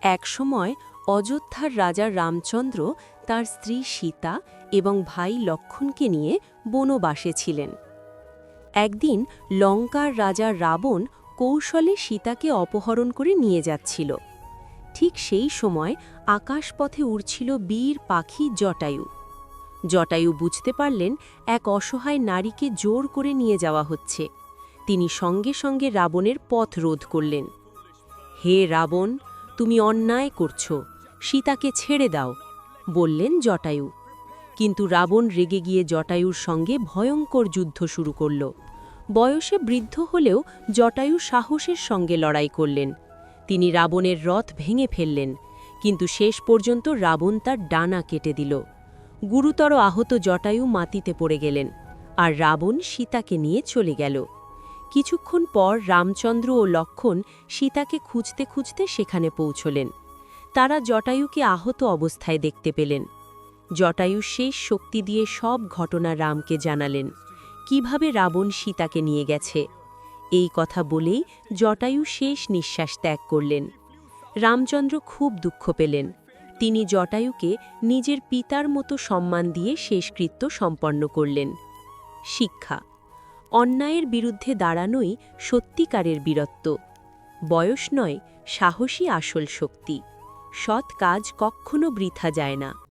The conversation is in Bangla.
একসময় অযোধ্যার রাজা রামচন্দ্র তার স্ত্রী সীতা এবং ভাই লক্ষ্মণকে নিয়ে বনবাসে ছিলেন। একদিন লঙ্কার রাজা রাবণ কৌশলে সীতাকে অপহরণ করে নিয়ে যাচ্ছিল। ঠিক সেই সময় আকাশপথে উড়ছিল বীর পাখি জটায়ু। জটায়ু বুঝতে পারলেন এক অসহায় নারীকে জোর করে নিয়ে যাওয়া হচ্ছে। তিনি সঙ্গে সঙ্গে রাবণের পথ রোধ করলেন। হে রাবণ, তুমি অন্যায় করছ, সীতাকে ছেড়ে দাও, বললেন জটায়ু। কিন্তু রাবণ রেগে গিয়ে জটায়ুর সঙ্গে ভয়ঙ্কর যুদ্ধ শুরু করল। বয়সে বৃদ্ধ হলেও জটায়ু সাহসের সঙ্গে লড়াই করলেন। তিনি রাবণের রথ ভেঙে ফেললেন, কিন্তু শেষ পর্যন্ত রাবণ তার ডানা কেটে দিল। গুরুতর আহত জটায়ু মাটিতে পড়ে গেলেন, আর রাবণ সীতাকে নিয়ে চলে গেল। কিছুক্ষণ পর রামচন্দ্র ও লক্ষ্মণ সীতাকে খুঁজতে খুঁজতে সেখানে পৌঁছলেন। তারা জটায়ুকে আহত অবস্থায় দেখতে পেলেন। জটায়ু শেষ শক্তি দিয়ে সব ঘটনা রামকে জানালেন, কিভাবে রাবণ সীতাকে নিয়ে গেছে। এই কথা বলেই জটায়ু শেষ নিঃশ্বাস ত্যাগ করলেন। রামচন্দ্র খুব দুঃখ পেলেন। তিনি জটায়ুকে নিজের পিতার মতো সম্মান দিয়ে শেষকৃত্য সম্পন্ন করলেন। শিক্ষা: অন্যায়ের বিরুদ্ধে দাঁড়ানোই সত্যিকারের বীরত্ব। বয়স নয়, সাহসী আসল শক্তি। সৎ কাজ কখনো বৃথা যায় না।